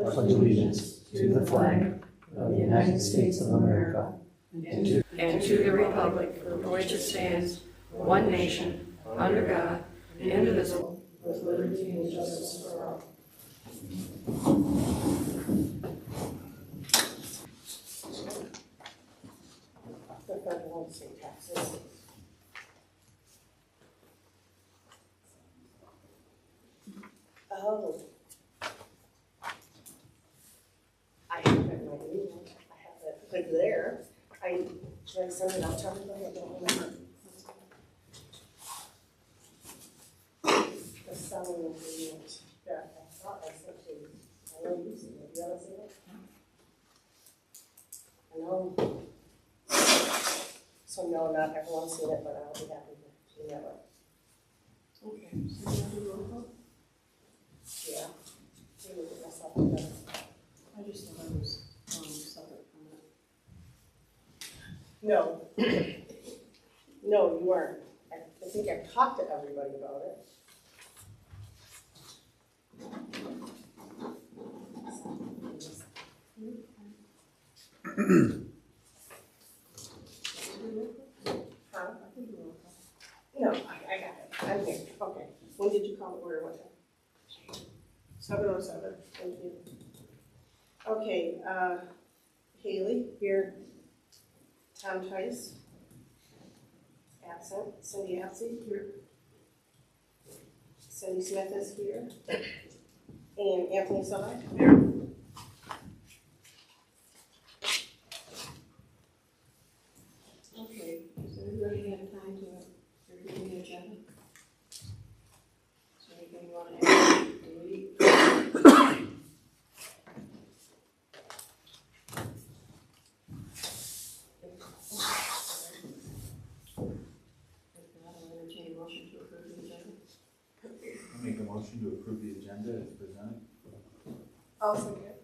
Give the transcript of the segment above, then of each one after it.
pledge allegiance to the flag of the United States of America and to the republic for which it stands, one nation, under God, indivisible, with liberty and justice for all. The federal and state taxes. Oh. I have it in my email. I have it like there. Should I send it out to everybody? I don't remember. The selling agreement that I thought I sent to you. I know you've seen it. You haven't seen it? I know. So no, not everyone's seen it, but I'll be happy to email it. Okay, so you want to do roll call? Yeah. Maybe we'll get myself together. I just thought I was separate from that. No. No, you weren't. I think I've talked to everybody about it. Huh? I can do roll call. No, I got it. I'm here. Okay. When did you call it? Where? What time? 7:07. Thank you. Okay, Haley, here. Tom Tice. Absent. Cindy Apsey, here. Cindy Smith is here. And Anthony Summer. Here. Okay, has everybody had time to review the agenda? Is there anything you want to add? Make a motion to approve the agenda as presented. I'll second.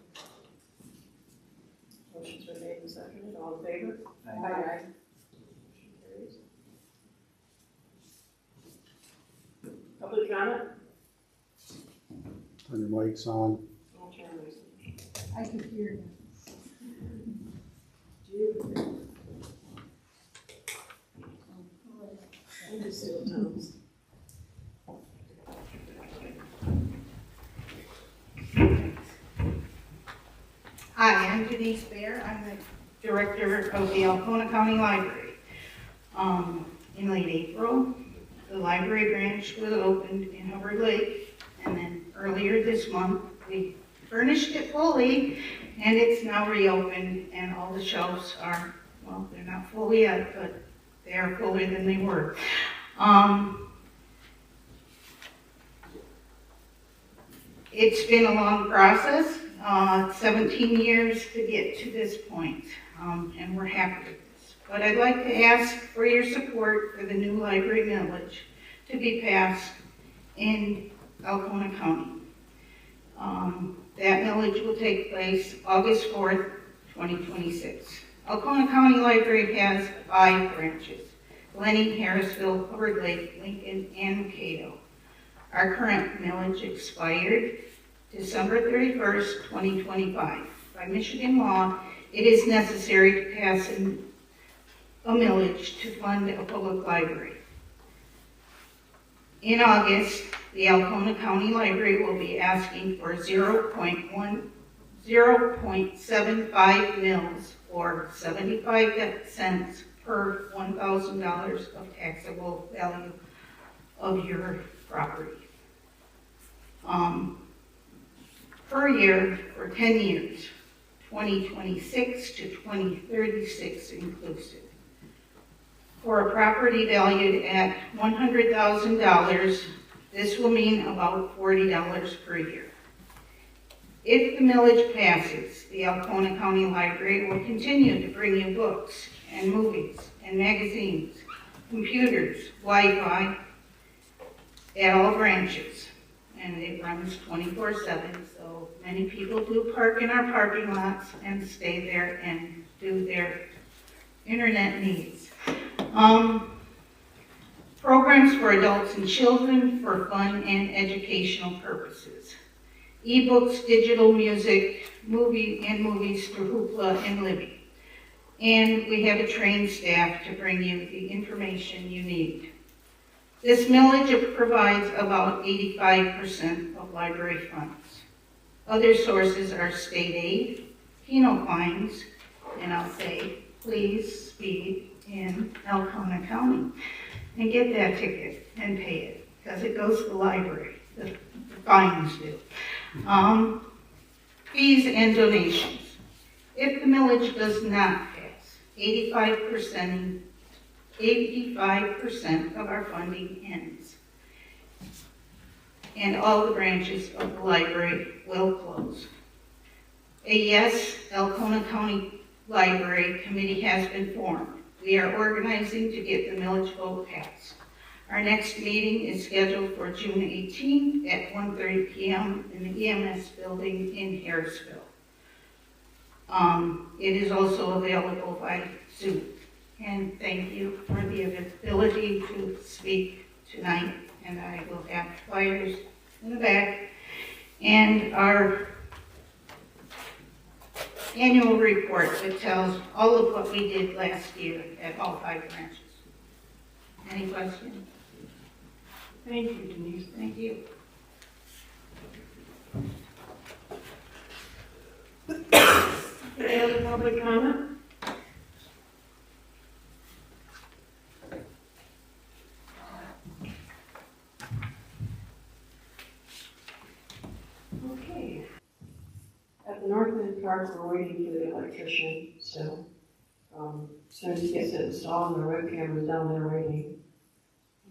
Motion's been made and seconded, all in favor? Aye. Motion carries. Public comment? Turn your mics on. I'll turn these. I could hear you. I just see what Tom's. Hi, I'm Denise Baer. I'm the director of the Alcona County Library. In late April, the library branch was opened in Hubbard Lake, and then earlier this month, we furnished it fully, and it's now reopened, and all the shelves are, well, they're not full yet, but they are fuller than they were. It's been a long process. 17 years to get to this point, and we're happy with this. But I'd like to ask for your support for the new library millage to be passed in Alcona County. That millage will take place August 4th, 2026. Alcona County Library has 5 branches: Glenny, Harrisville, Hubbard Lake, Lincoln, and Cato. Our current millage expired December 31st, 2025. By Michigan law, it is necessary to pass a millage to fund a public library. In August, the Alcona County Library will be asking for 0.75 mils, or 75 cents per $1,000 of taxable value of your property. Per year for 10 years, 2026 to 2036 inclusive. For a property valued at $100,000, this will mean about $40 per year. If the millage passes, the Alcona County Library will continue to bring you books and movies and magazines, computers, Wi-Fi at all branches, and it runs 24/7. So many people do park in our parking lots and stay there and do their internet needs. Programs for adults and children for fun and educational purposes. ebooks, digital music, movies through Hoopla and Libby. And we have a trained staff to bring you the information you need. This millage provides about 85% of library funds. Other sources are state aid, penal fines, and I'll say, please speed in Alcona County and get that ticket and pay it, because it goes to the library, the fines do. Fees and donations. If the millage does not pass, 85% of our funding ends, and all the branches of the library will close. A Yes Alcona County Library Committee has been formed. We are organizing to get the millage vote passed. Our next meeting is scheduled for June 18th at 1:30 p.m. in the EMS building in Harrisville. It is also available by Zoom. And thank you for the ability to speak tonight. And I will have flyers in the back and our annual report that tells all of what we did last year at all 5 branches. Any questions? Thank you, Denise. Thank you. Any other public comment? Okay. At the North End Park, we're waiting for the electrician still. As soon as he gets it installed and the web camera's down there waiting,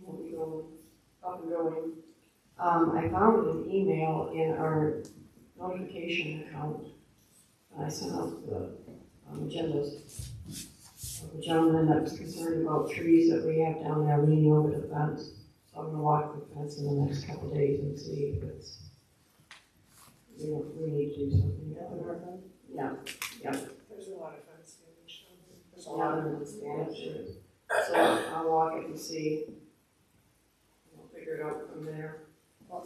we'll be going, up and going. I found an email in our notification account. I sent out the agendas of a gentleman that was concerned about trees that we have down there leaning over the fence. So I'm gonna walk the fence in the next couple of days and see if it's, we need to do something. Yeah, yeah. There's a lot of fence damage. There's a Yeah, lot of there's damage. So I'll walk it and see. We'll figure it out from there. What?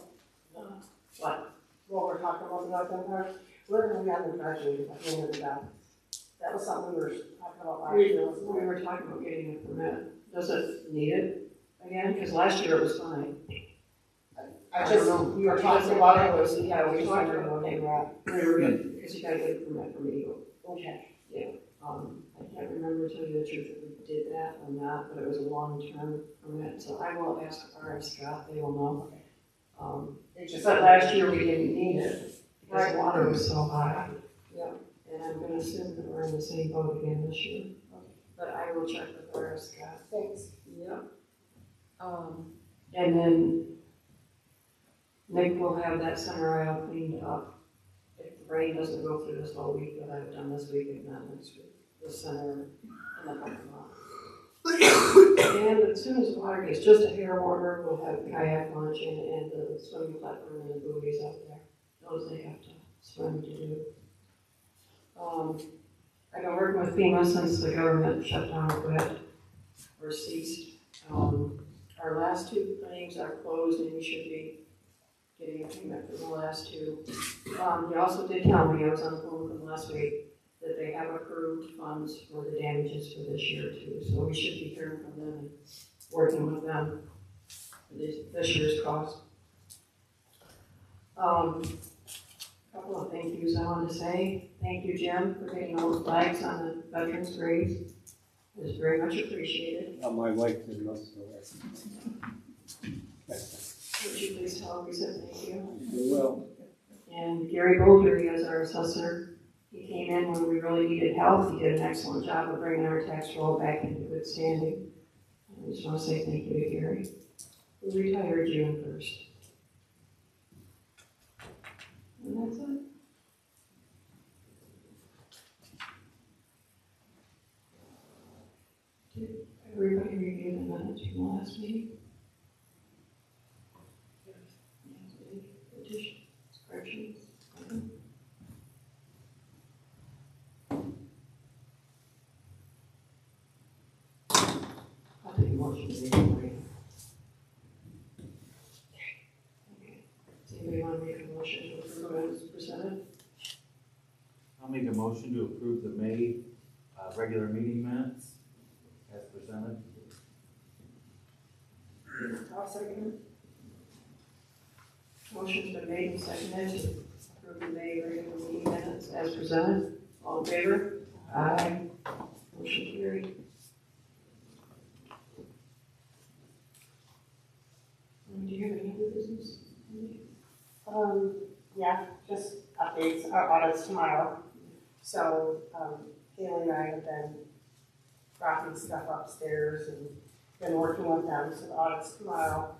What we're talking about, the North End Park, we're gonna be on the graduated at the end of the day. That was something we were talking about last year, wasn't We it? were talking about getting a permit. Does it need it again? Because last year it was fine. I just, we were talking about it, was, yeah, we We were talked talking about about it, it. we were good, because you gotta get a permit from Eagle. Okay. I can't remember, to tell you the truth, if we did that or not, but it was a long-term permit, so I will ask R.M. Scott, they will know. It just. But last year we didn't need it, because the Right. water was so high. Yeah. And I'm gonna assume that we're in the same boat again this year. But I will check with R.M. Scott. Thanks. Yeah. And then Nick will have that center aisle cleaned up. If the rain doesn't go through this whole week, that I've done this week, if not next week, the center and the parking lot. And as soon as the water gets just a hair warmer, we'll have kayak launch and the swimming platform and the buoys out there. Those they have to swim to do. I've been working with FEMA since the government shut down quit or ceased. Our last 2 claims are closed and we should be getting a payment for the last 2. They also did tell me, I was on the phone with them last week, that they have approved funds for the damages for this year too. So we should be hearing from them and working with them for this year's cost. Couple of thank yous I wanted to say. Thank you, Jim, for taking all the flags on the veterans' graves. It was very much appreciated. My wife did most of it. Would you please tell him we said thank you? Well, And Gary Boulder, he is our assessor. He came in when we really needed help. He did an excellent job of bringing our tax roll back into good standing. I just want to say thank you to Gary. He retired June 1st. And that's it. Did everybody review the minutes from the last meeting? Any additions, corrections? I'll take a motion to read it. Okay. Does anybody want to make a motion to approve I'll make a motion to approve the May regular meeting minutes as presented. I'll second it. Motion's been made and seconded to approve the May regular meeting minutes as presented. All in favor? Aye. Motion carried. Do you have any other business? Yeah, just updates, our audits tomorrow. So, Haley and I have been dropping stuff upstairs and been working with them, so the audit's tomorrow.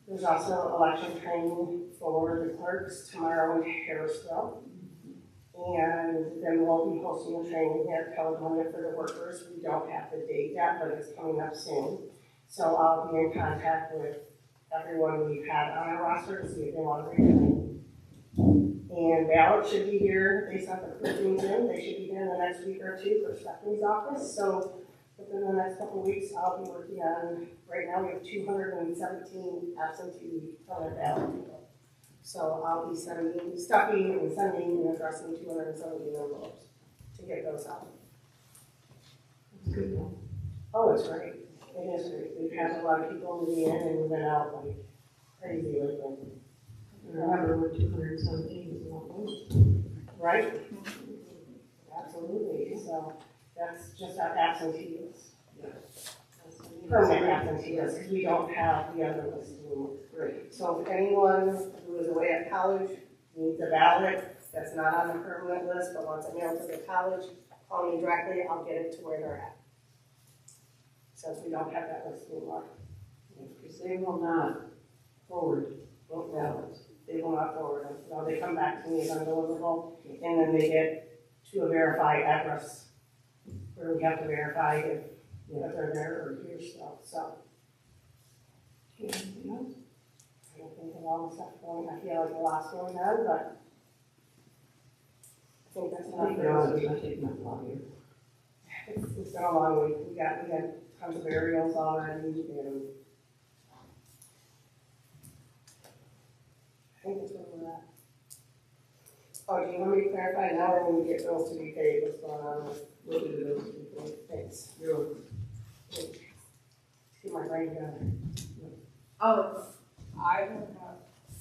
There's also election training for the clerks tomorrow in Harrisville. And then we'll be hosting a training here at Caledonia for the workers. We don't have the date yet, but it's coming up soon. So I'll be in contact with everyone we've had on our roster to see if they want to rejoin. And ballots should be here. They sent the proofings in. They should be here in the next week or two for Stephanie's office. So within the next couple of weeks, I'll be working on, right now we have 217 absentee ballot people. So I'll be stuffing and sending and addressing 217 envelopes to get those out. That's good, though. Oh, it's great. It is great. We've had a lot of people moving in and moving out like crazy lately. Remember, we're 217 is a lot. Right? Absolutely. So that's just our absentees. Permanent absentees, because we don't have the other list anymore. Great. So if anyone who is away at college needs a ballot that's not on the permanent list but wants it mailed to the college, call me directly, I'll get it to where they're at. Since we don't have that list anymore. Because they will not forward vote ballots. They will not forward them. No, they come back to me as undeliverable, and then they get to a verified address where we have to verify if they're there or here still. So, Anything else? I don't think of all the stuff going. I feel like a lot's going on, but I think that's I enough think for the us. audit's not taking that long here. It's been a long week. We had tons of burials already, and I think that's where we're at. Oh, do you want me to clarify now, or when we get bills to be paid, what's going on with We'll do the bills to be paid. Thanks. You're welcome. Get my brain together.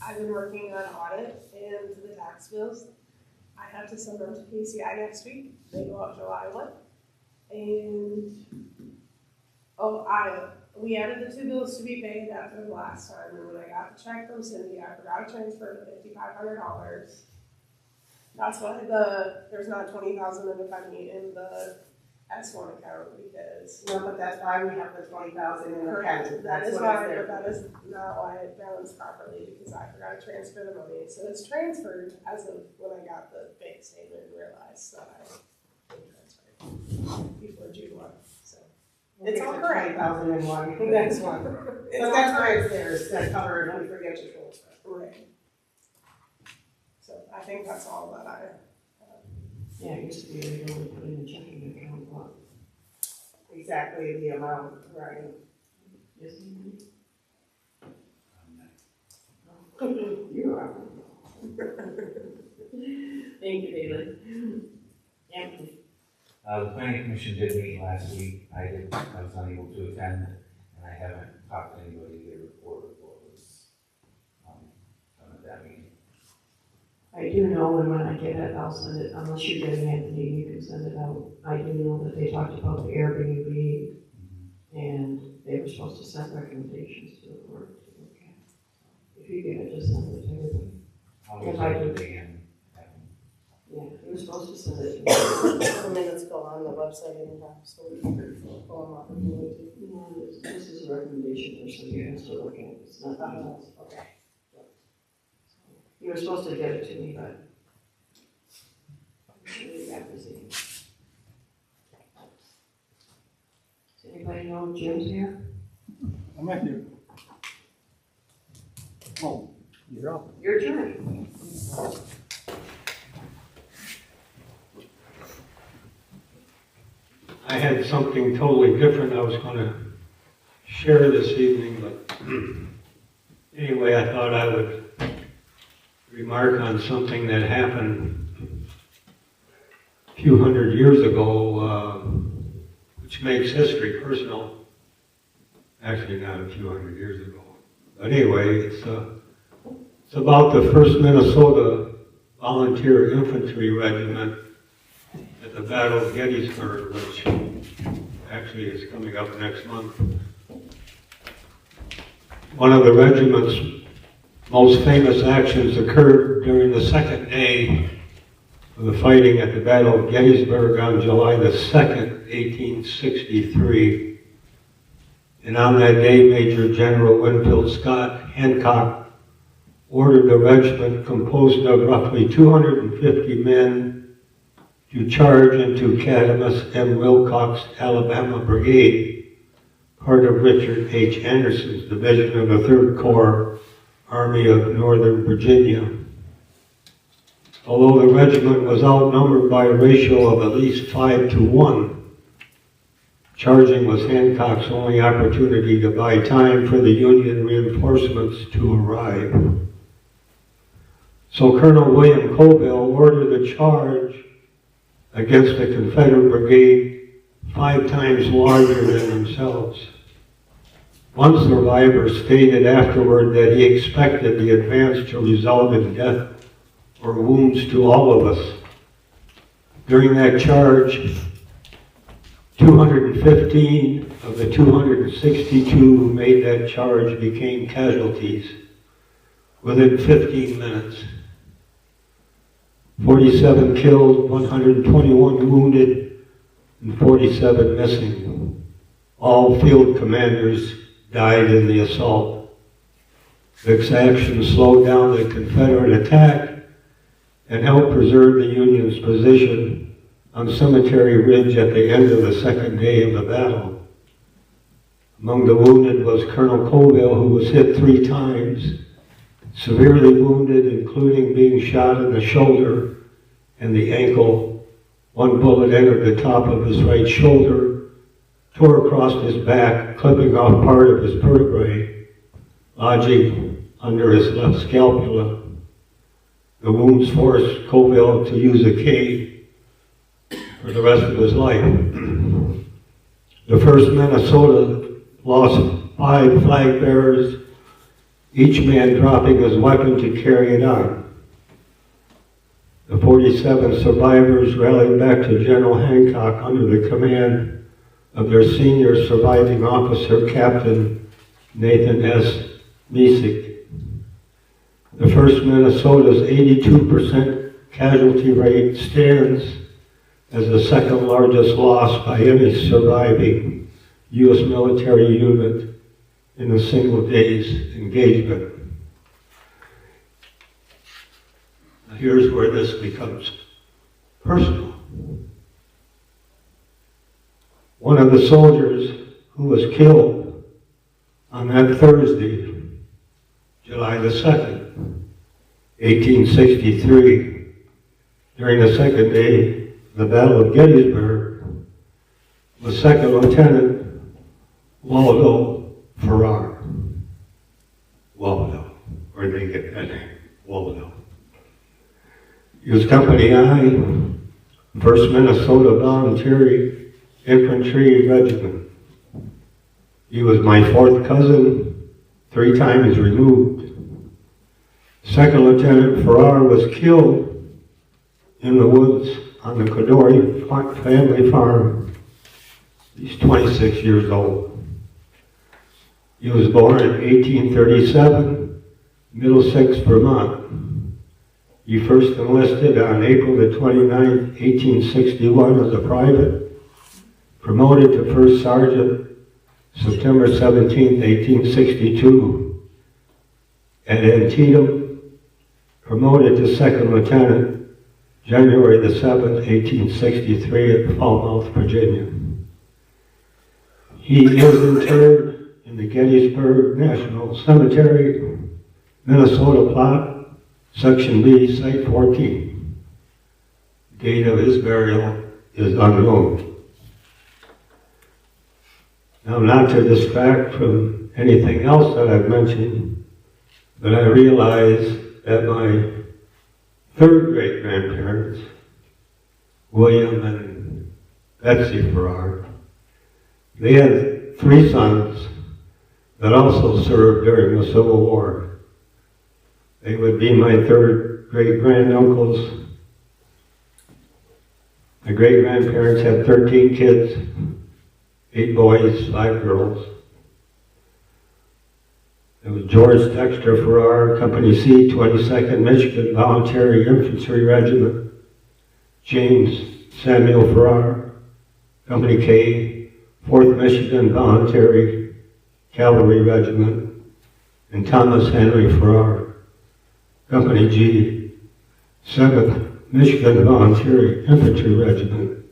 I've been working on audit and the tax bills. I have to send them to PCI next week. They go out July 1. And, we added the 2 bills to be paid after the last time. And when I got the check from Cindy, I forgot to transfer the $5,500. That's why there's not $20,000 in the funding in the S1 account, because. No, but that's why we have the 20,000 in the account. That is what why, it's there but that is not why it balanced properly, because I forgot to transfer the money. So it's transferred as of when I got the bank statement and realized that I didn't transfer it before June 1. So it's all correct. 20,000 in one. That's one. So that's why it's there, it's to cover if we forget to transfer. Right. So I think that's all that I. Yeah, it used to be you only put in a checking account, but. Exactly the amount, right? Yes, you are. Thank you, Haley. Anthony. The planning commission did meet last week. I was unable to attend, and I haven't talked to anybody to report what was done at that meeting. I do know, and when I get it, I'll send it, unless you get it, Anthony, you can send it out. I do know that they talked about the Airbnb, and they were supposed to send recommendations to the board to look at. If you get it, just send it to everybody. I'll If just I have do. to begin. Yeah, you were supposed to send it to me. The minutes go on the website anyhow, so we can pull them up if we need to. No, this is a recommendation for somebody else to look at, it's not else. Okay. You were supposed to get it to me, but I'm sure you got busy. Does anybody know if Jim's here? I'm right here. Oh, you're up. Your turn. I had something totally different I was going to share this evening, but anyway, I thought I would remark on something that happened few hundred years ago, which makes history personal. Actually, not a few hundred years ago. But anyway, it's about the 1st Minnesota Volunteer Infantry Regiment at the Battle of Gettysburg, which actually is coming up next month. One of the regiment's most famous actions occurred during the second day of the fighting at the Battle of Gettysburg on July the 2nd, 1863. And on that day, Major General Winfield Scott Hancock ordered the regiment, composed of roughly 250 men, to charge into Cadmus M. Wilcox Alabama Brigade, part of Richard H. Anderson's division of the 3rd Corps, Army of Northern Virginia. Although the regiment was outnumbered by a ratio of at least 5 to 1, charging was Hancock's only opportunity to buy time for the Union reinforcements to arrive. So Colonel William Colville ordered a charge against a Confederate brigade 5 times larger than themselves. One survivor stated afterward that he expected the advance to result in death or wounds to all of us. During that charge, 215 of the 262 who made that charge became casualties within 15 minutes. 47 killed, 121 wounded, and 47 missing. All field commanders died in the assault. This action slowed down the Confederate attack and helped preserve the Union's position on Cemetery Ridge at the end of the second day of the battle. Among the wounded was Colonel Colville, who was hit 3 times, severely wounded, including being shot in the shoulder and the ankle. One bullet entered the top of his right shoulder, tore across his back, clipping off part of his vertebrae, lodging under his left scapula. The wounds forced Colville to use a cane for the rest of his life. The 1st Minnesota lost 5 flag bearers, each man dropping his weapon to carry it on. The 47 survivors rallied back to General Hancock under the command of their senior surviving officer, Captain Nathan S. Mesick. The 1st Minnesota's 82% casualty rate stands as the 2nd largest loss by any surviving U.S. military unit in a single day's engagement. Now here's where this becomes personal. One of the soldiers who was killed on that Thursday, July the 2nd, 1863, during the second day of the Battle of Gettysburg, was 2nd Lieutenant Waldo Farrar. Waldo, where'd they get that name? Waldo. He was Company I, 1st Minnesota Volunteer Infantry Regiment. He was my 4th cousin, 3 times removed. 2nd Lieutenant Farrar was killed in the woods on the Caledonia family farm. He's 26 years old. He was born in 1837, Middlesex, Vermont. He first enlisted on April the 29th, 1861 as a private, promoted to 1st Sergeant September 17th, 1862. At Antietam, promoted to 2nd Lieutenant January the 7th, 1863 at Falmouth, Virginia. He is interred in the Gettysburg National Cemetery, Minnesota plot, Section B, Site 14. The date of his burial is unknown. Now, not to distract from anything else that I've mentioned, but I realize that my 3rd great-grandparents William and Betsy Farrar. They had 3 sons that also served during the Civil War. They would be my 3rd great-granduncles. My great-grandparents had 13 kids, 8 boys, 5 girls. There was George Dexter Farrar, Company C, 22nd Michigan Voluntary Infantry Regiment. James Samuel Farrar, Company K, 4th Michigan Voluntary Cavalry Regiment. And Thomas Henry Farrar, Company G, 7th Michigan Voluntary Infantry Regiment,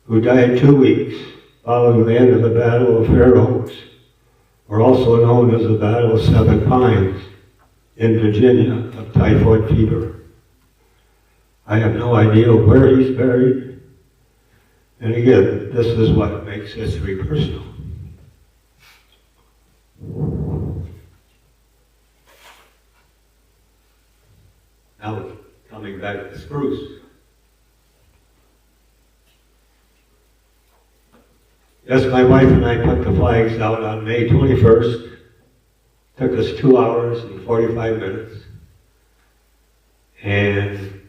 who died 2 weeks following the end of the Battle of Fair Oaks, or also known as the Battle of Seven Pines in Virginia, of typhoid fever. I have no idea where he's buried. And again, this is what makes history personal. Now, coming back to Spruce. Yes, my wife and I put the flags out on May 21st. Took us 2 hours and 45 minutes. And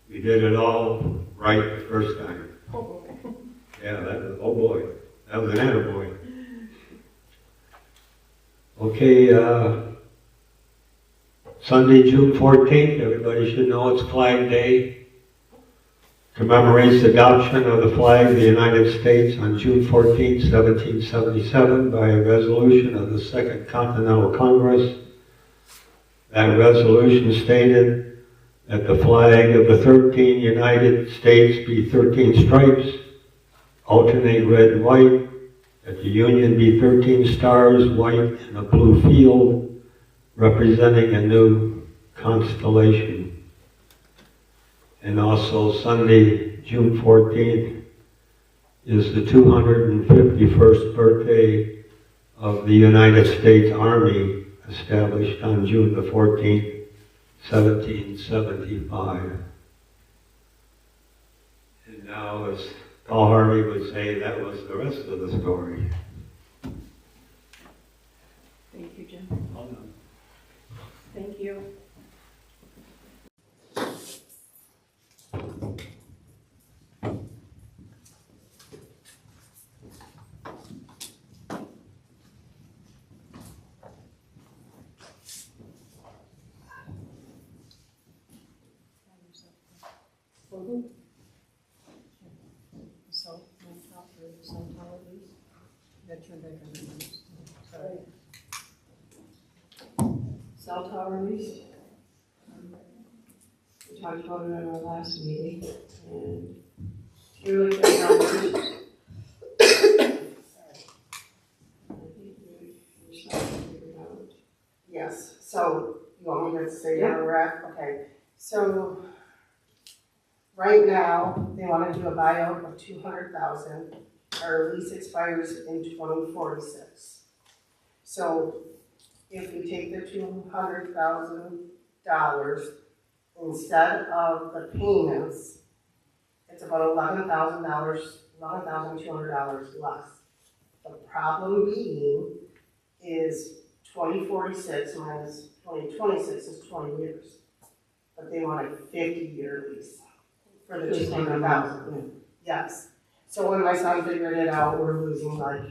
we did it all right the first time. Oh, boy. Yeah, that was, oh boy, that was an attaboy. Okay, Sunday, June 14th, everybody should know it's Flag Day. Commemorates the adoption of the flag of the United States on June 14, 1777 by a resolution of the Second Continental Congress. That resolution stated that the flag of the 13 United States be 13 stripes, alternate red and white, that the Union be 13 stars, white, and a blue field, representing a new constellation. And also Sunday, June 14th, is the 251st birthday of the United States Army, established on June the 14th, 1775. And now, as Paul Harvey would say, that was the rest of the story. Thank you, Jim. Thank you. So, on top of the sun tower lease, that turned back on the numbers. Sorry. Cell tower lease. We talked about it at our last meeting, and really good numbers. Yes, so you want me to say where we're at? Okay, so right now, they want to do a buyout of $200,000. Our lease expires in 2046. So if we take the $200,000, instead of the payments, it's about $11,200 less. The problem being is 2046 minus 2026 is 20 years. But they want a 50-year lease for the $200,000. Yes. So when my son figured it out, we're losing, like,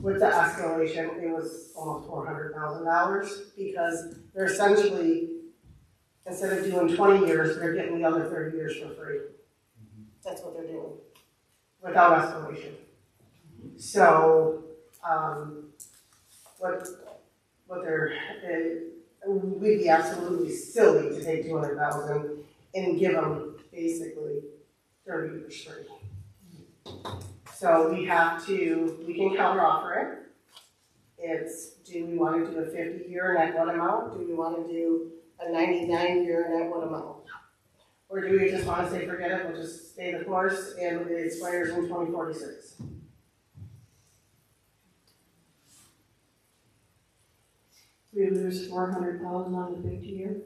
with the escalation, it was almost $400,000 because they're essentially, instead of doing 20 years, they're getting the other 30 years for free. That's what they're doing, without escalation. So, we'd be absolutely silly to take $200,000 and give them basically 30 years free. So we can counteroffer it. It's, do we want to do a 50-year and at what amount? Do we want to do a 99-year and at what amount? Or do we just want to say, forget it, we'll just stay the course and it expires in 2046? We lose $400,000 on the 50 year.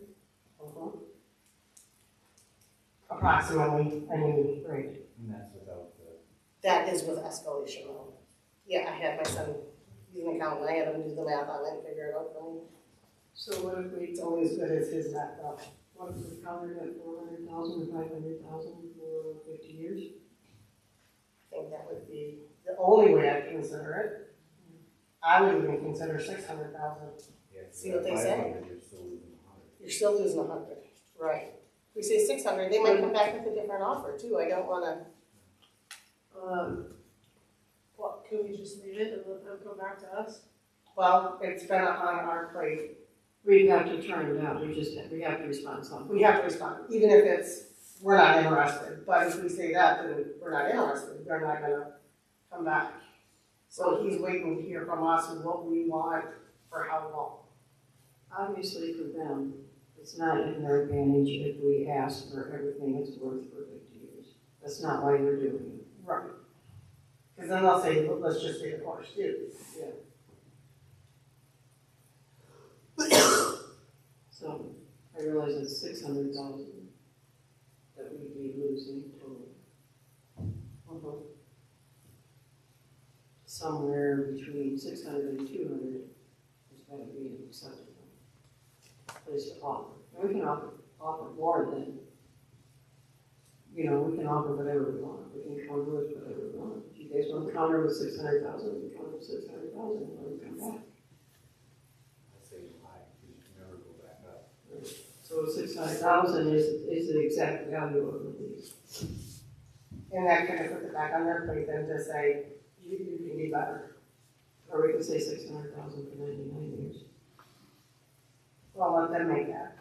approximately, I mean, right. And that's without the, That is with escalation though. Yeah, I had my son, he's an accountant, I had him do the math on it and figure it out for me. So what if we, It's only as good as his math though. what if we covered at 400,000 or 500,000 for 50 years? I think that would be the only way I'd consider it. I would even consider 600,000. yeah. See what they say. 500, you're still losing 100. You're still losing 100, right? If we say 600, they might come back with a different offer too. I don't wanna, What, can we just leave it and let them come back to us? well, it's been on our plate. We have to turn it down, we have to respond something. We have to respond, even if it's, we're not interested. But if we say that, then we're not interested. They're not gonna come back. So he's waiting to hear from us what we want for how long. Obviously for them, it's not in their advantage if we ask for everything it's worth for 50 years. That's not why they're doing it. Right. Because then they'll say, "Well, let's just pay the course too." So I realize it's 600,000 that we'd be losing total. Somewhere between 600 and 200 is going to be an acceptable place to offer. And we can offer more than, we can offer whatever we want. We can counter with whatever we want. If you guys want to counter with 600,000, we can counter with 600,000 and let them come back. I say high, because you can never go back up. So 600,000 is the exact value of the lease. And that kind of puts it back on their plate then to say, you can do better. Or we could say 600,000 for 99 years. Well, let them make that.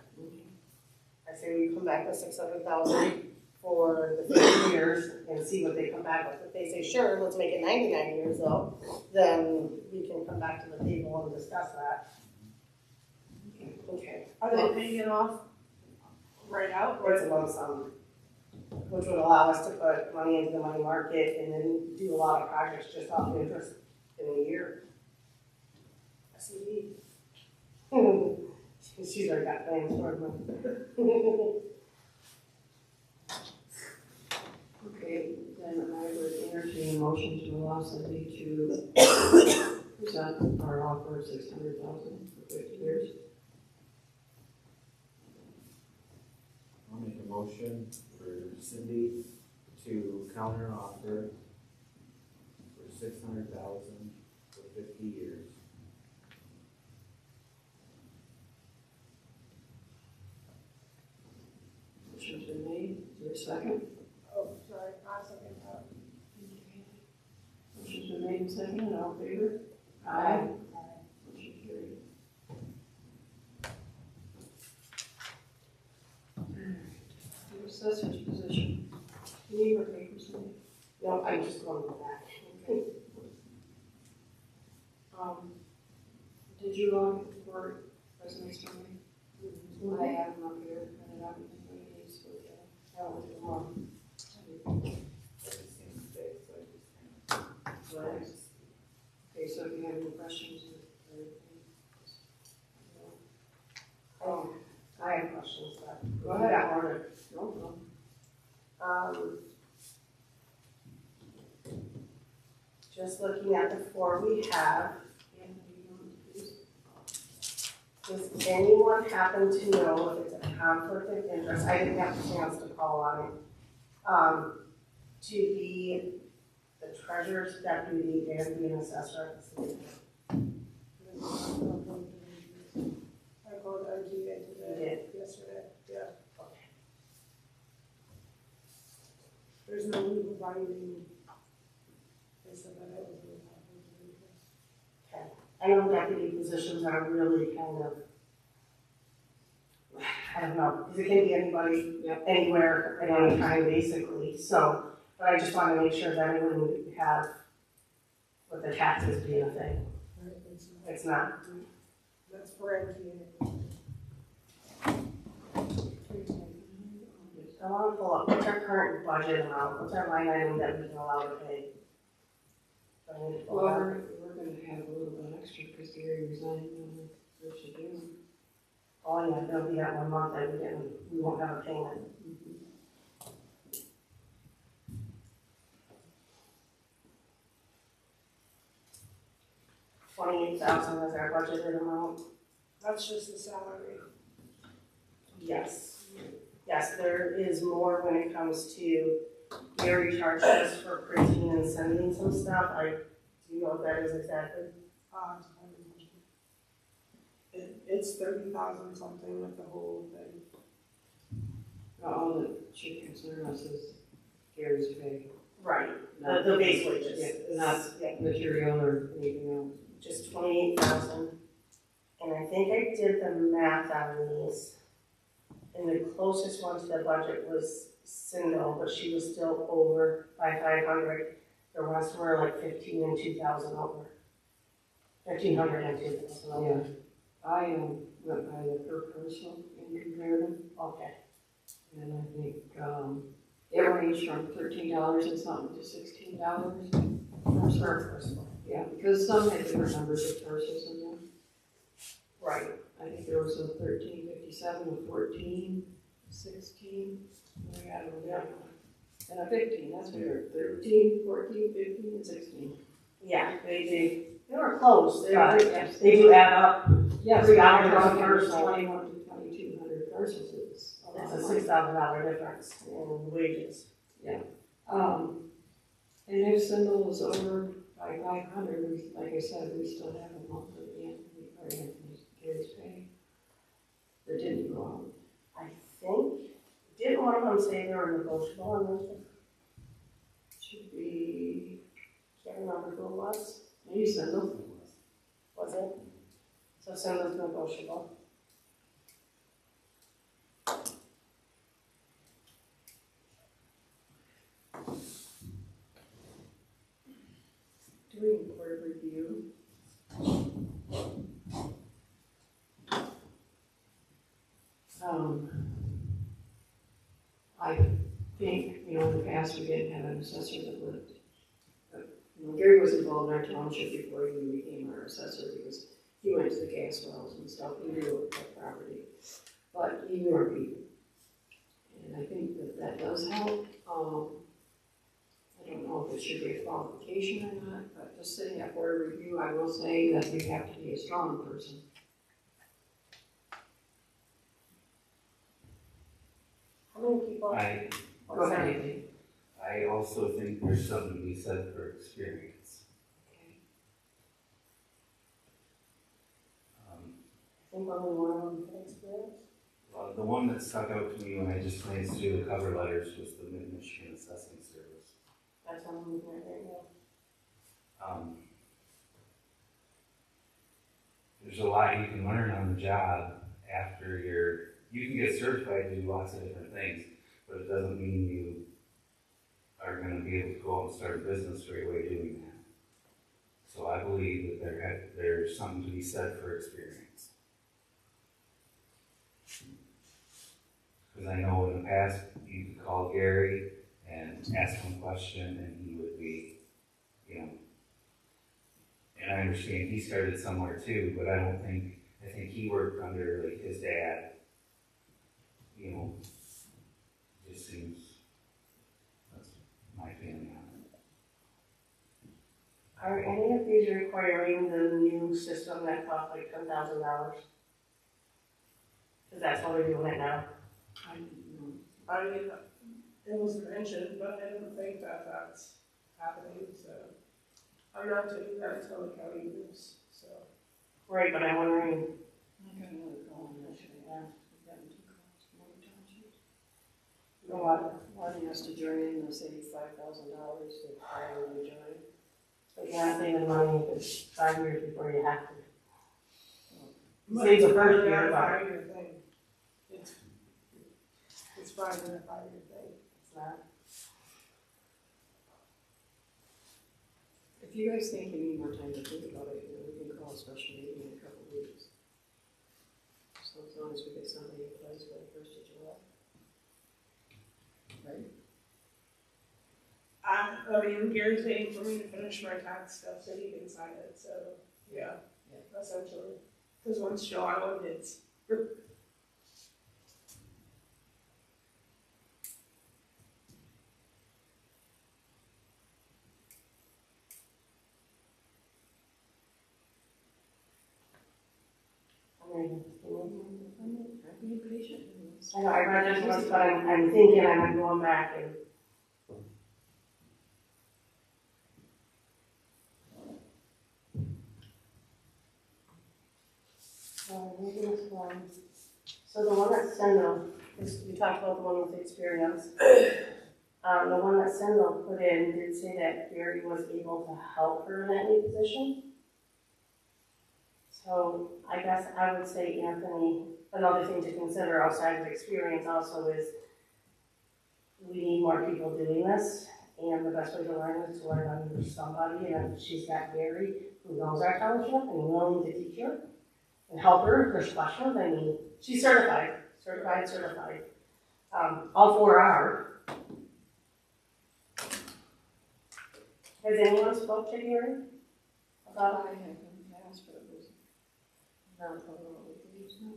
I say we come back with 600,000 for the 50 years and see what they come back with. If they say, sure, let's make it 99 years though, then we can come back to the table and discuss that. Okay. Are they paying it off right out? Or it's a lump sum, which would allow us to put money into the money market and then do a lot of projects just off interest in a year. SUV. She's already got plans for it. Okay, then I would entertain a motion to allow Cindy to present our offer of 600,000 for 50 years. I'll make a motion for Cindy to counter offer for 600,000 for 50 years. Motion's been made, is there a second? Oh, sorry, I second that. Motion's been made and seconded, all in favor? Aye. Motion carried. Your assessor's position. You need your papers, Cindy? No, I'm just going to go back. Did you log for resumes for me? I have them up here, printed out, and everybody needs to look at it. That was the one. Right. Okay, so if you have any questions or anything. I have questions, but Go ahead. I ordered. No problem. Just looking at the four we have, does anyone happen to know if it's a conflict of interest? I didn't have a chance to call on it. To be the treasurer's deputy and be an assessor at the same time. I called MTA today, yesterday, yeah. Okay. There's no legal binding. They said that it was a conflict of interest. Okay. I know deputy positions are really kind of, I don't know, because it can be anybody, anywhere, at any time, basically, so, but I just want to make sure that it wouldn't have, with the taxes being a thing. Right, It's not. that's for MTA. I want to pull up, what's our current budget amount, what's our line item that we can allow to pay? Do I need to pull Well, that? we're gonna have a little bit extra because Gary resigned on the first of June. Oh, yeah, there'll be that 1 month that we won't have a payment. 28,000 is our budgeted amount. That's just the salary. Yes. Yes, there is more when it comes to Gary charged us for printing and sending some stuff. Do you know what that is exactly? It's 30,000 something with the whole thing. All that should concern us is Gary's pay. Right, Not- the base wages. Yeah, not Yeah, material or anything else. just 28,000. And I think I did the math on these. And the closest one to the budget was Cindy, but she was still over by 500. The rest were like 15 and 2,000 over. 1,500 and 2,000 over. Yeah. I went by the per person and compared them, Okay. and I think, it ranged from $13 and something to $16 per person. Yeah, because some had different numbers of purses in them. Right. I think there was a 1357, a 14, 16, we got over there. And a 15, that's weird, 13, 14, 15, and 16. Yeah, they were close. Yeah. They do add up. Yes, $3 from per person. 21 to 2,200 purses is a lot It's of a money. $6,000 difference in wages. And if Cindy was over by 500, like I said, we still have a month of Gary's pay that didn't go out. I think, didn't one of them say they were negotiable on those? Should be, Can't remember who it was. maybe Cindy. Was it? So Cindy's negotiable. Doing board review. I think, in the past we didn't have an assessor that lived. Gary was involved in our township before he even became our assessor because he went to the gas wells and stuff, he knew that property. But he knew our people. And I think that does help. I don't know if it should be a qualification or not, but just sitting at board review, I will say that you have to be a strong person. How many people? Go ahead, Andy. I also think there's something to be said for experience. Okay. I think only one of them had experience. The one that stuck out to me when I just glanced through the cover letters was the Mid-Michigan Assessing Service. That's what I'm looking at right now. There's a lot you can learn on the job after you can get certified to do lots of different things, but it doesn't mean you are going to be able to go out and start a business right away doing that. So I believe that there's something to be said for experience. Because I know in the past, you could call Gary and ask him a question and he would be, and I understand he started somewhere too, but I think he worked under like his dad. Just seems, that's my feeling on it. Are any of these requiring the new system that costs like $10,000? Because that's how they're doing it now. I don't know. It was mentioned, but I don't think that's happening, so. I'm not doing that until the county moves, so. Right, but I'm wondering, I got another call on that, should I ask? We've gotten 2 calls from other townships. you know what, Wanting us to join in, they'll say $5,000 to hire them to join. but you're not saving money if it's 5 years before you have to. But Save the it's first probably year, not a but 5-year thing. It's probably not a 5-year thing. it's not. If you guys think you need more time to think about it, then we can call a special meeting in a couple of weeks. So as long as we get somebody in place by the 1st of July. Right? I mean, Gary's waiting for me to finish my tax stuff so he can sign it, so, yeah, essentially. Because once July 1 hits. Being patient. I know, I read this once, but I'm thinking I'm going back and. Maybe this one. So the one that Stendhal, we talked about the one with experience. The one that Stendhal put in did say that Gary was able to help her in that new position. So I guess I would say, Anthony, another thing to consider outside of experience also is we need more people doing this, and the best way to learn is to learn under somebody, and if she's got Gary who knows our township and willing to teach her and help her if there's questions. I mean, she's certified. All four are. Has anyone spoke to Gary about? I haven't asked, but it was not what we use now.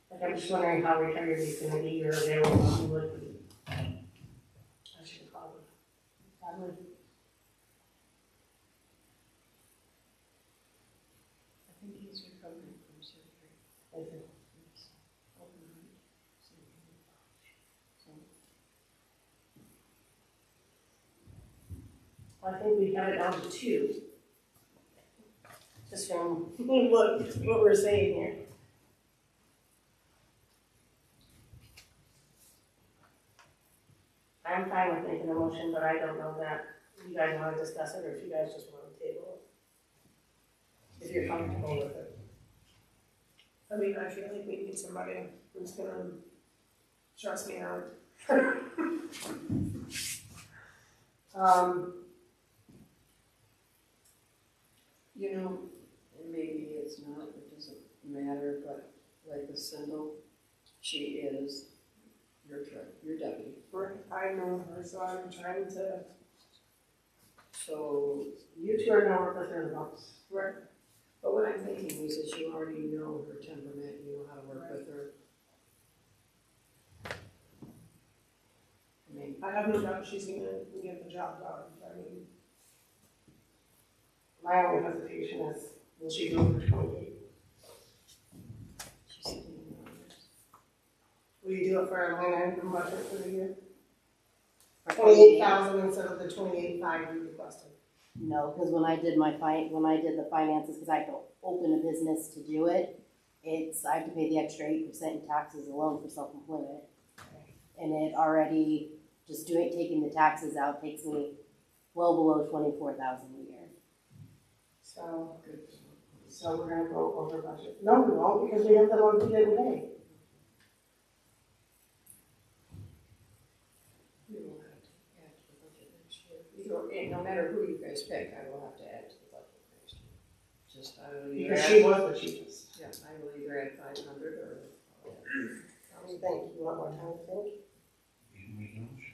Like, I'm just wondering how retired he's gonna be or available he would be. I should call him. Probably. I think he's recovering from surgery. I think. I think we have it down to 2. Just from what we're saying here. I'm fine with making a motion, but I don't know that you guys want to discuss it or if you guys just want to table it. If you're comfortable with it. I mean, I feel like we need somebody who's gonna trust me out. You know, and maybe it's not, it doesn't matter, but like the Sindel, she is your deputy. I know her, so I'm trying to. So, You two are gonna work with her the most. Right. but what I'm thinking is that you already know her temperament, you know how to work with her. I mean, I have no doubt she's gonna get the job done. I mean, My only hesitation is, will she do it for 28? she's sitting in the office. Will you do it for a line item budget for the year? For 28,000 instead of the 28,500 you requested. No, because when I did the finances, because I have to open a business to do it, I have to pay the extra 8% in taxes alone for self-employment. And it already, taking the taxes out takes me well below 24,000 a year. So we're gonna go over budget. No, we won't, because we have the ones we didn't pay. We will have to add to the budget next year. No matter who you guys pick, I will have to add to the budget next year. Just, I will either Because add, she was the cheapest. yeah, I will either add 500 or. What do you think? You want more time to think? You can make a motion.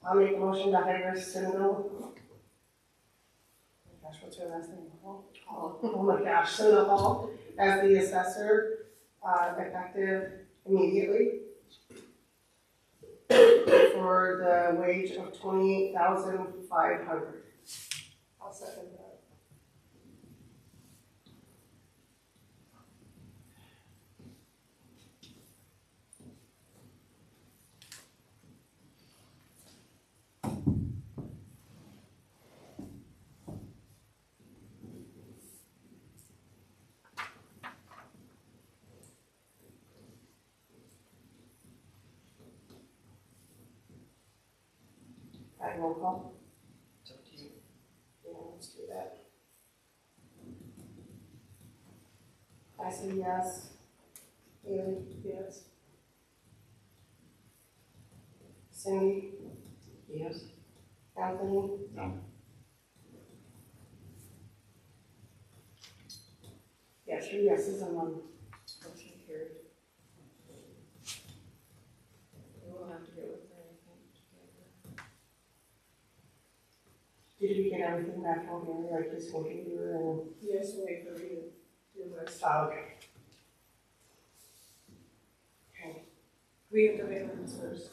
I'll make a motion to hire Cinderella. Oh my gosh, what's her last name? Hall? Oh my gosh, Cinderella Hall as the assessor, effective immediately. For the wage of $28,500. I'll second that. Roll call. It's up to you. Yeah, let's do that. I say yes. Haley? Yes. Cindy? Yes? Anthony? No. Yes, 3 yeses and 1. Motion carried. We will have to get with her, I think, together. Did we get everything back from Gary, like his computer and? Yes, wait for me to do this. Oh, okay. Okay. We have to make them first.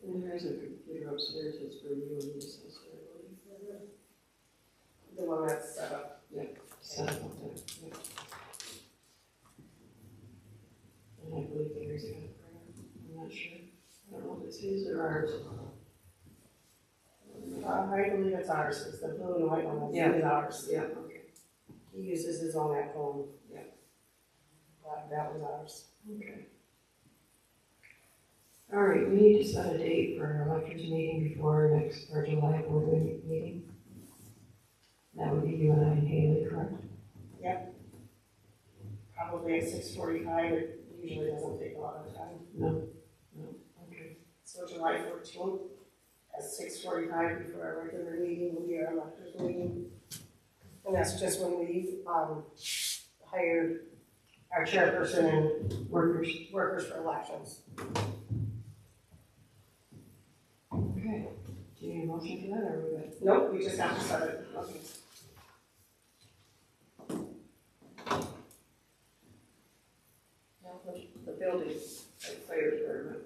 And there is a computer upstairs that's for you and the assessor, I believe. The one that's set up. Set up there, yeah. And I believe there's a prayer, I'm not sure. I don't know if it's his or ours. I believe it's ours, it's the blue and white one, Yeah. is ours. Yeah, okay. He uses his own at home. Yeah. That was ours. Okay. All right, we need to set a date for our electors meeting before our July board meeting. That would be you and I and Haley, correct? Probably at 6:45, it usually doesn't take a lot of time. No, okay. So July 14th, at 6:45 before our regular meeting, will be our electors meeting. And that's just when we, hired our chairperson and workers for elections. Okay. Do you need a motion for that, or are we good? Nope, we just have to set it. Okay. The building, the fire department.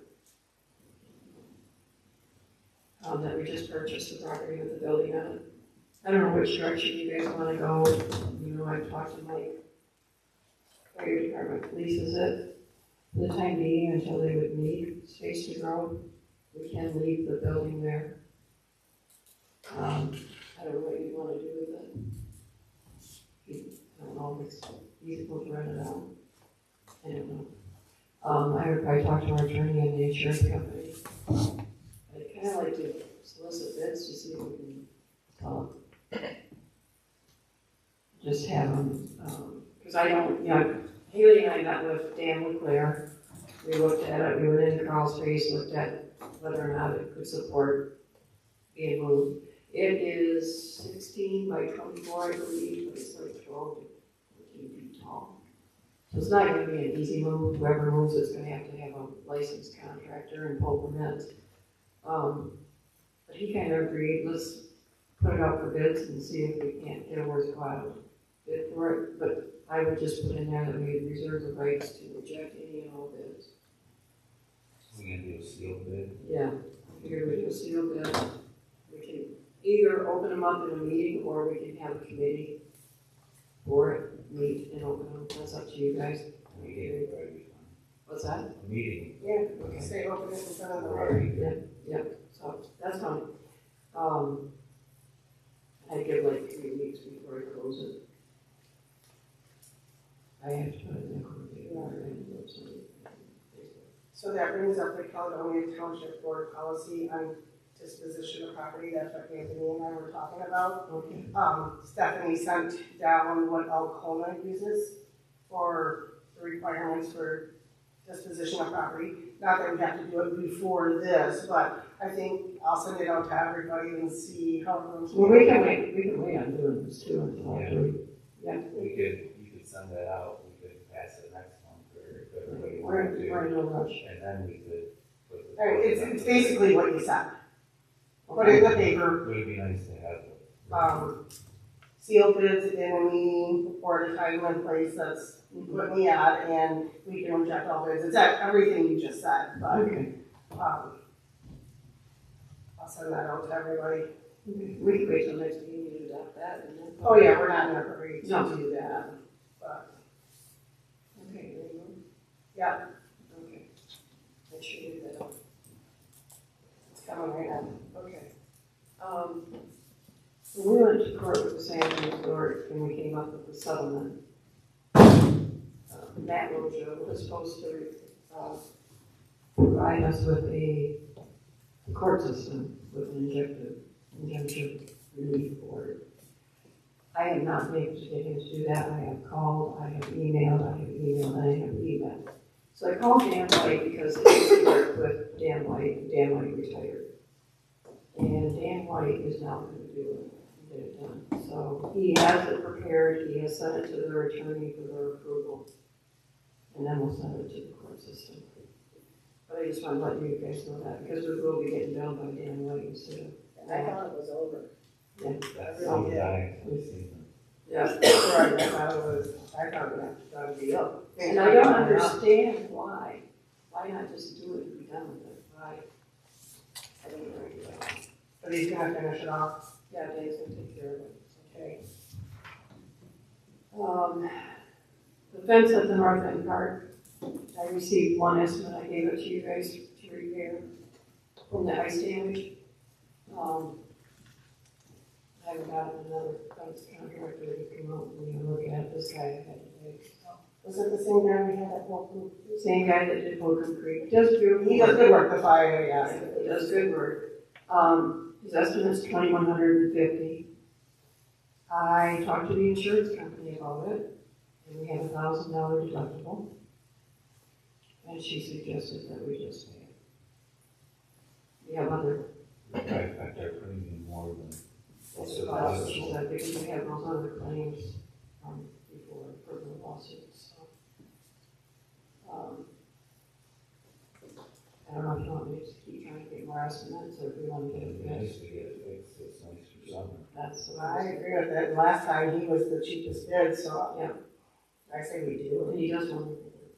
That we just purchased the property with the building on it. I don't know which direction you guys wanna go. You know, I've talked to Mike. Fire department leases it for the time being until they would need space to grow. We can leave the building there. I don't know what you wanna do with it. I don't know if it's feasible to rent it out. I don't know. I talked to our attorney and the insurance company. I'd kind of like to solicit bids to see if we can, just have them, because I don't, you know, Haley and I met with Dan Leclerc. We looked at it, we went into crawl space, looked at whether or not it could support being moved. It is 16 by 24, I believe, but it's like 12 to 14 feet tall. So it's not going to be an easy move. Whoever moves it's going to have a licensed contractor and pull permits. But he kind of agreed, let's put it out for bids and see if we can't get a worthwhile bid for it. But I would just put in there that we reserve the rights to reject any and all bids. We're gonna do a sealed bid. Yeah, I figured we do a sealed bid. We can either open them up in a meeting or we can have a committee for it, meet and open them. That's up to you guys. A meeting would probably be fun. What's that? A meeting. Yeah, stay open in front of the road. Right. Yeah, so that's fine. I'd give like 3 weeks before I close it. I have to put it in the corporate and website. So that brings up the Caledonia Township Board policy on disposition of property. That's what Anthony and I were talking about. Okay. Stephanie sent down what Alcona uses for the requirements for disposition of property. Not that we have to do it before this, but I think I'll send it out to everybody and see how everyone's. Well, we can wait on doing this too until after. Yeah. You could send that out, we could pass it next month, or if everybody wanted to. We're in no rush. And then we could put the. All right, it's basically what you said. Put it in the paper, It would be nice to have. sealed bids in a meeting or at a time and place that's what we at, and we can reject all bids. It's everything you just said, but, Okay. I'll send that out to everybody. Okay. We can wait till next meeting to adopt that and then. Oh yeah, we're not in a hurry to No. do that, but, Okay, there you go. yeah, Okay. I should do that. it's coming right now. Okay. We went to court with the San Resort and we came up with a settlement. Matt Rojo was supposed to provide us with a court system with an injunctive relief board. I have not been able to get him to do that. I have called, I have emailed, and I have emailed. So I called Dan White because I used to work with Dan White. Dan White retired. And Dan White is now going to do it and get it done. So he has it prepared, he has sent it to their attorney for their approval. And then we'll send it to the court system. But I just want to let you guys know that, because we will be getting done by Dan White instead of. I thought it was over. That's so dying to see them. Yeah. Right, I thought it would be up. And I don't understand why. Why not just do it and be done with it? Why? But he's gonna finish it off. Yeah, Dave's gonna take care of it. Okay. The fence at the north end part, I received one estimate, I gave it to you guys to repair from the ice damage. I haven't gotten another fence contractor to come out and even look at it. This guy I had today. Was it the same guy we had at Holcomb? Same guy that did Holcomb Creek, does good. He does good work, the fire, yeah. He does good work. His estimate's $2,150. I talked to the insurance company about it, and we have a $1,000 deductible. And she suggested that we just pay it. We have other, Right, they're putting more than what's the she said, because we have those other claims from before, for the lawsuits, so. I don't know if you want me to keep trying to get more estimates, or if we want to get it nice fixed. to get it fixed, it's nice for summer. That's what I agree with that. Last time he was the cheapest bid, so Yeah, I say we do. and he does wonderful work.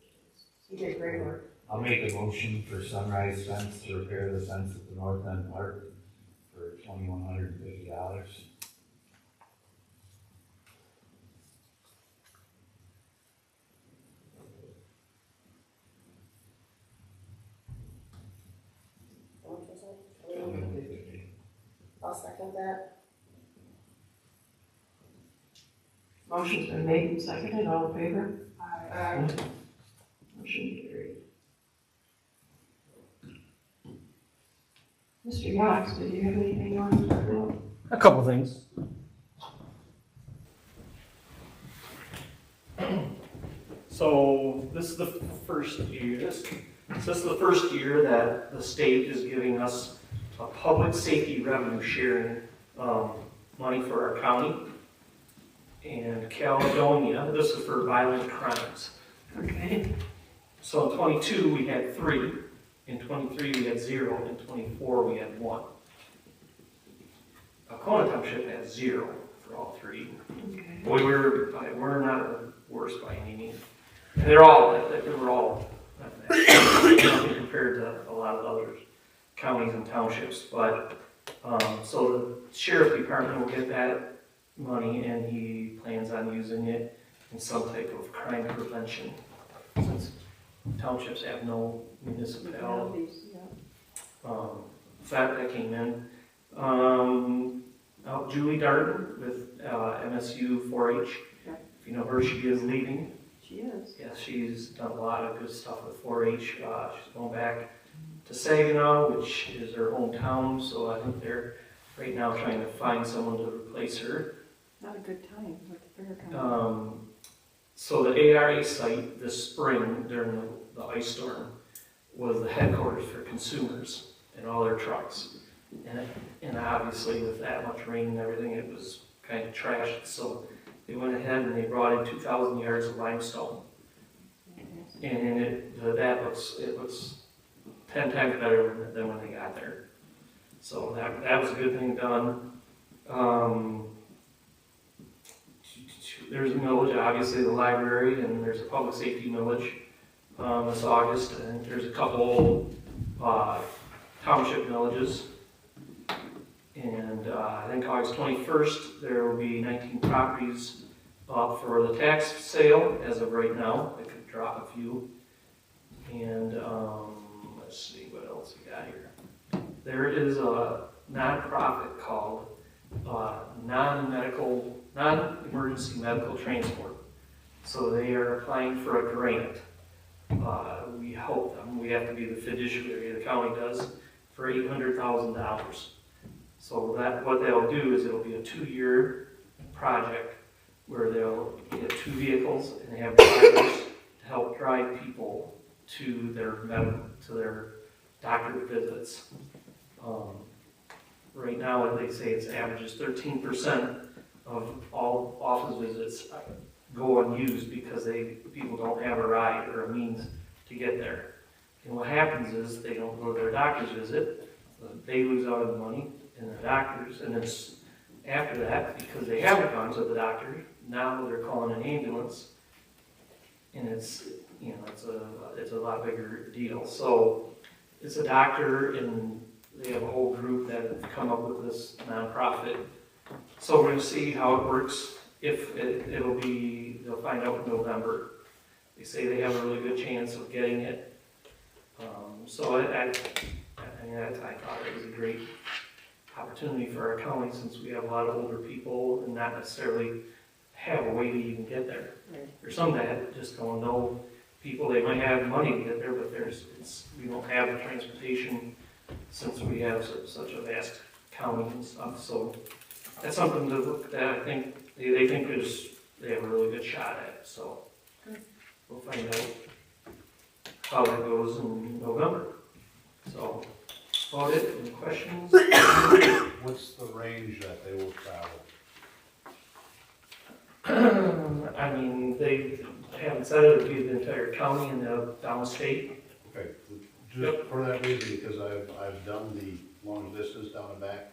He did great work. I'll make a motion for Sunrise Fence to repair the fence at the north end park for $2,150. I'll second that. Motion's been made and seconded, all in favor? Aye. Motion carried. Mr. Yax, did you have anything you wanted to talk about? A couple things. So this is the first year, this is the first year that the state is giving us a public safety revenue sharing money for our county. And Caledonia, this is for violent crimes. Okay. So in '22, we had 3, in '23, we had 0, in '24, we had 1. Alcona Township has 0 for all 3. Okay. We're not worse by any means. And they were all nothing compared to a lot of other counties and townships. But, so the sheriff department will get that money, and he plans on using it in some type of crime prevention, since townships have no municipality. So that came in. Julie Darden with MSU 4-H. If you know her, she is leaving. She is. Yes, she's done a lot of good stuff with 4-H. She's going back to Saginaw, which is her hometown, so I think they're right now trying to find someone to replace her. Not a good time with the fair coming. So the ARA site this spring during the ice storm was the headquarters for consumers and all their trucks. And obviously with that much rain and everything, it was kind of trashed. So they went ahead and they brought in 2,000 yards of limestone. And it looks 10 times better than when they got there. So that was a good thing done. There's a millage, obviously the library, and there's a public safety millage this August, and there's a couple township villages. And I think August 21st, there will be 19 properties up for the tax sale as of right now. It could drop a few. And let's see what else we got here. There is a nonprofit called non-emergency medical transport. So they are applying for a grant. We help them. We have to be the fiduciary, the county does, for $800,000. So what they'll do is it'll be a 2-year project where they'll get 2 vehicles and they have drivers to help drive people to their doctor visits. Right now, they say it's averages 13% of all office visits go unused because people don't have a ride or a means to get there. And what happens is they don't go to their doctor's visit, they lose out on the money, and the doctors, and then after that, because they haven't gone to the doctor, now they're calling an ambulance, and it's a lot bigger deal. So it's a doctor in they have a whole group that have come up with this nonprofit. So we're gonna see how it works. If it'll be, they'll find out in November. They say they have a really good chance of getting it. So I thought it was a great opportunity for our county, since we have a lot of older people and not necessarily have a way to even get there. There's some that just don't know people, they might have money to get there, but we don't have the transportation since we have such a vast county and stuff. So that's something to look at. I think they think they have a really good shot at it. So we'll find out how that goes in November. So, about it. Any questions? What's the range that they will travel? I mean, they haven't said it would be the entire county and downstate. Okay, just for that reason, because I've done the long distance down and back.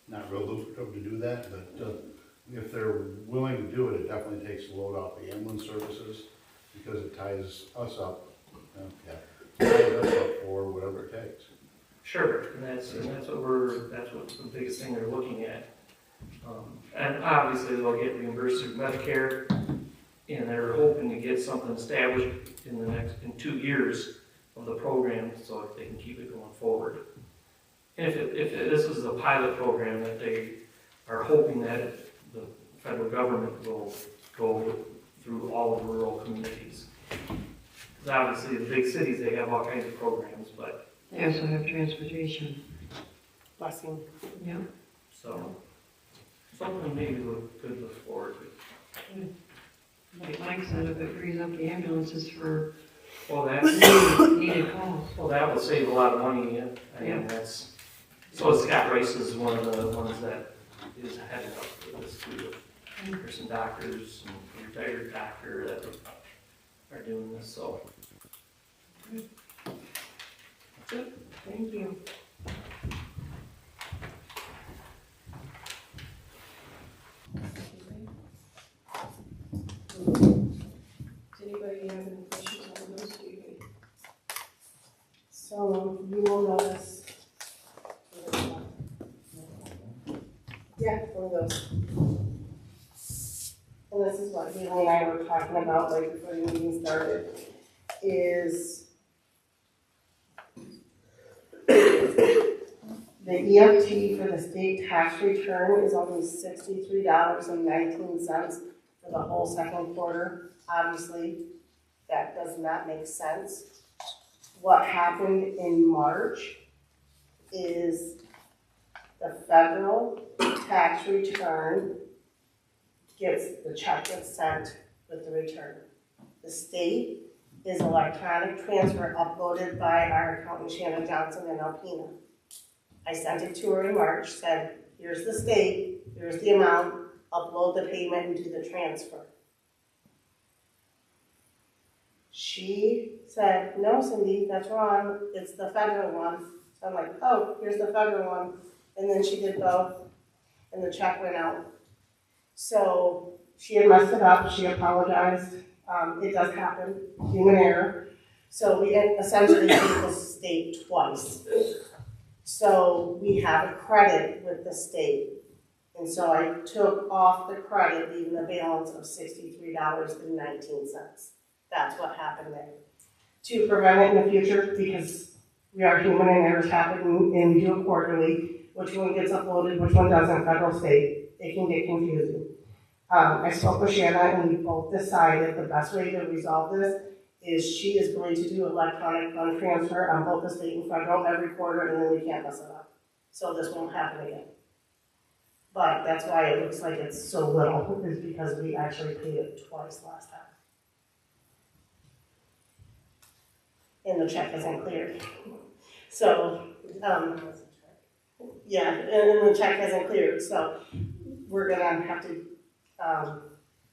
Not real lucrative to do that, but if they're willing to do it, it definitely takes a load off the ambulance services, because it ties us up. Ties us up for whatever it takes. Sure, and that's what the biggest thing they're looking at. And obviously they'll get reimbursed through Medicare, and they're hoping to get something established in 2 years of the program, so that they can keep it going forward. And if this is a pilot program, that they are hoping that the federal government will go through all of the rural communities. Because obviously the big cities, they have all kinds of programs, but. They also have transportation. Blessing. Yeah. So, something maybe we could look forward to. Like Mike said, if it frees up the ambulances for Well, needed calls. well, that will save a lot of money, I mean, that's, so Scott Rice is one of the ones that is heading up for this too. There's some doctors, and retired doctor that are doing this, so. That's it. Thank you. Does anybody have any questions on those two? So you will notice. Yeah, one of those. And this is what Haley and I were talking about right before the meeting started, is the EFT for the state tax return is only $63.19 for the whole second quarter. Obviously, that does not make sense. What happened in March is the federal tax return the check gets sent with the return. The state is electronic transfer uploaded by our accountant Shannon Johnson in Alcona. I sent it to her in March, said, here's the state, here's the amount, upload the payment and do the transfer. She said, no, Cindy, that's wrong, it's the federal one. So I'm like, oh, here's the federal one. And then she did both, and the check went out. So she had messed it up, she apologized. It does happen, human error. So we essentially paid the state twice. So we have a credit with the state. And so I took off the credit, leaving the balance of $63.19. That's what happened there. To prevent it in the future, because we are human and errors happen and we do it quarterly, which one gets uploaded, which one doesn't, federal, state, it can get confusing. I spoke with Shanna and we both decided the best way to resolve this is she is going to do electronic fund transfer on both the state and federal every quarter, and then we can't mess it up. So this won't happen again. But that's why it looks like it's so little, is because we actually paid it twice last time. And the check isn't cleared. So, yeah, and the check hasn't cleared, so we're gonna have to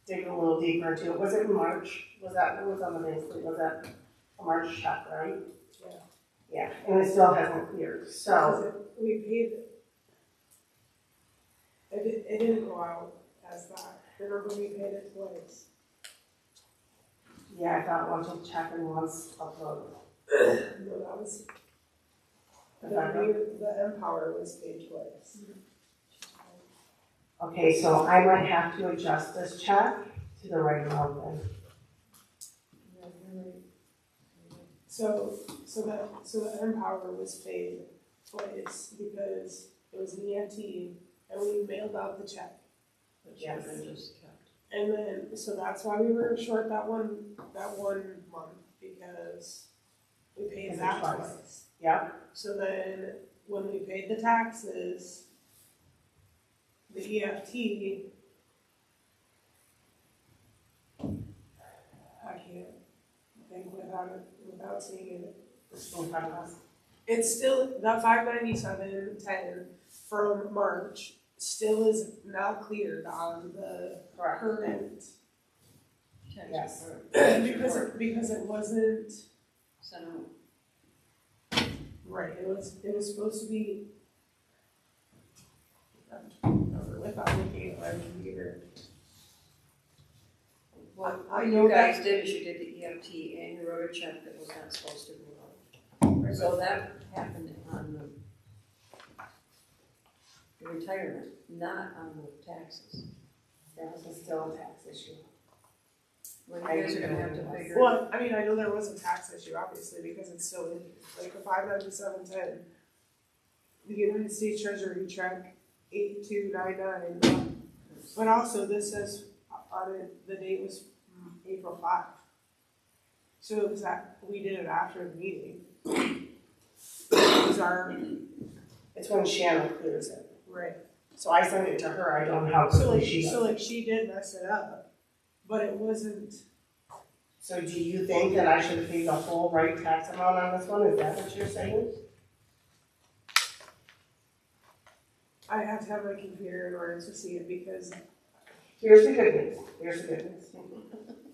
dig a little deeper into it. Was it in March? Was on the main street? Was that a March check, right? Yeah. Yeah, and it still hasn't cleared, so. We paid it. It didn't go out as that. Remember, we paid it twice. Yeah, I thought once was check and once uploaded. No, that was The Empower was paid twice. Okay, so I might have to adjust this check to the right amount then. So the Empower was paid twice because it was an EFT and we mailed out the check. Yes, I just kept. And then, so that's why we were short that one month, because we paid that twice. Yeah, So then, when we paid the taxes, the EFT, I can't think without seeing it. It's still, that 597.10 from March still is not cleared on the current. yes. Because it wasn't, Sent out. right, it was supposed to be. Without looking at my computer. What I you know guys that- did is you did the EFT and you wrote a check that was not supposed to go out. So that happened on the retirement, not on the taxes. That was still a tax issue. Well, you guys are gonna have to figure. Well, I mean, I know there was a tax issue, obviously, because it's still in, like the 597.10. The United States Treasury check 8299, but also this says on it, the date was April 5. So it was that, we did it after the meeting. It was our, It's when Shannon clears it. right. So I sent it to her, I don't know how So quickly she like, does. so like she did mess it up, but it wasn't, So do you think that I should have paid the whole right tax amount on this one? Is that what you're saying? I have to have my computer in order to see it because, Here's the good news, here's the good news.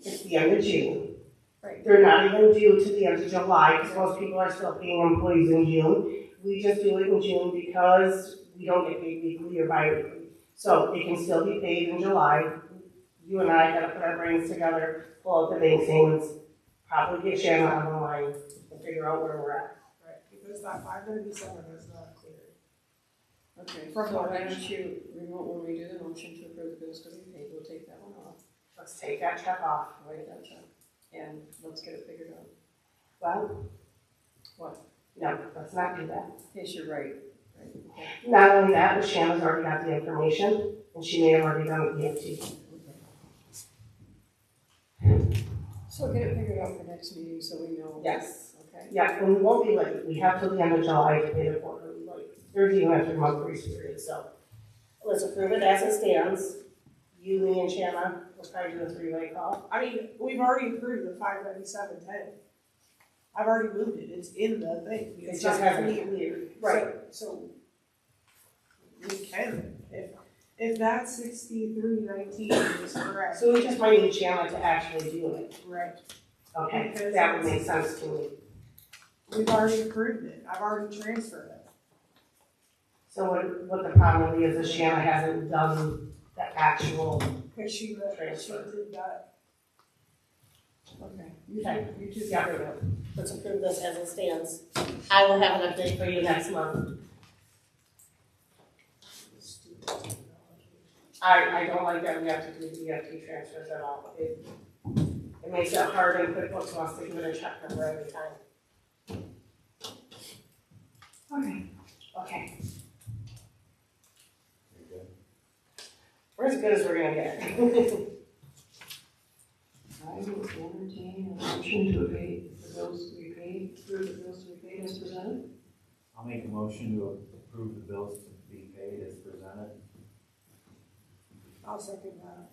It's the end of June. Right. They're not even due to the end of July, because most people are still paying employees in June. We just do it in June because we don't get paid weekly or bi-weekly. So it can still be paid in July. You and I gotta put our brains together, pull out the bank statements, probably get Shannon on the line and figure out where we're at. right, because that 597 is not clear. Okay, From so why March. don't you, when we do the motion to approve the bills to be paid, we'll take that one off, Let's take that check off. write that check, and let's get it figured out. Well, What? no, let's not do that. In case you're right, okay. Not only that, but Shannon's already got the information, and she may have already done the EFT. So get it figured out for next meeting, so we know. Yes. Okay? Yeah, and we won't be late. We have till the end of July to pay the quarterly, like, there's even a 3-month grace period, so. Let's approve it as it stands. You, me, and Shanna, we'll probably do a 3-way call. I mean, we've already approved the 597.10. I've already moved it, it's in the thing. It It's just not hasn't clear. cleared. So we can, if that 6319 is correct. So we just might need Shanna to actually do it. Right. Okay, Because that would make sense to me. We've already approved it, I've already transferred it. So what the problem is Shanna hasn't done the actual, Cause she did that. Okay. Okay. You two Yeah. figure it out. let's approve this as it stands. I will have an update for you next month. I don't like that we have to do EFT transfers at all. It makes it hard and QuickBooks wants to give it a check number every time. Okay. We're as good as we're gonna get. I will entertain a motion to pay the bills to be paid, approve the bills to be paid as presented. I'll make a motion to approve the bills to be paid as presented. I'll second that.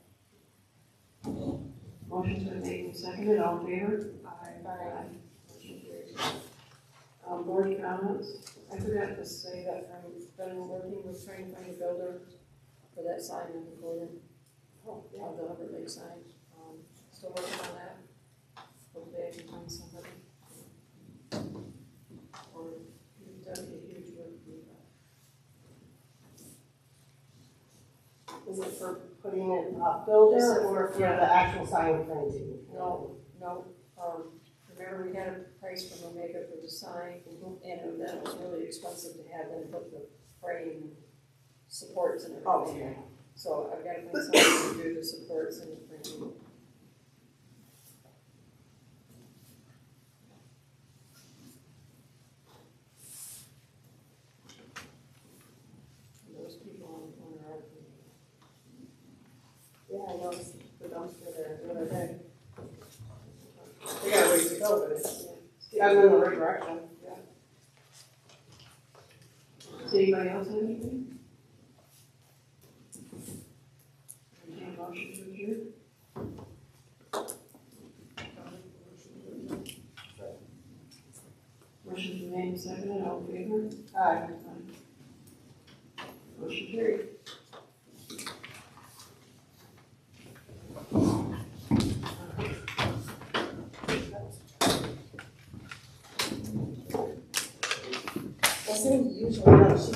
Motion's been made and seconded, all in favor? Aye. Motion carries. Board comments, I forgot to say that I've been working with trying to find a builder for that sign in the corner of the Upper Lake sign. Still working on that. Hopefully I can find somebody. Or you've done a huge work with that. Is it for putting it up builder or for the actual sign printing? No, for remember we had a price from Omega for the sign, and then it was really expensive to have them put the frame supports and Oh, everything. okay. So I've got to find someone to do the supports and the frame. And those people on the corner are. Yeah, I noticed the dumpster there the other day. They got a ways to go, but it's, I'm in the right direction. Does anybody else have anything? Any motion to adjourn? Motion to name second, all in favor? Aye. Motion carried. I think usually,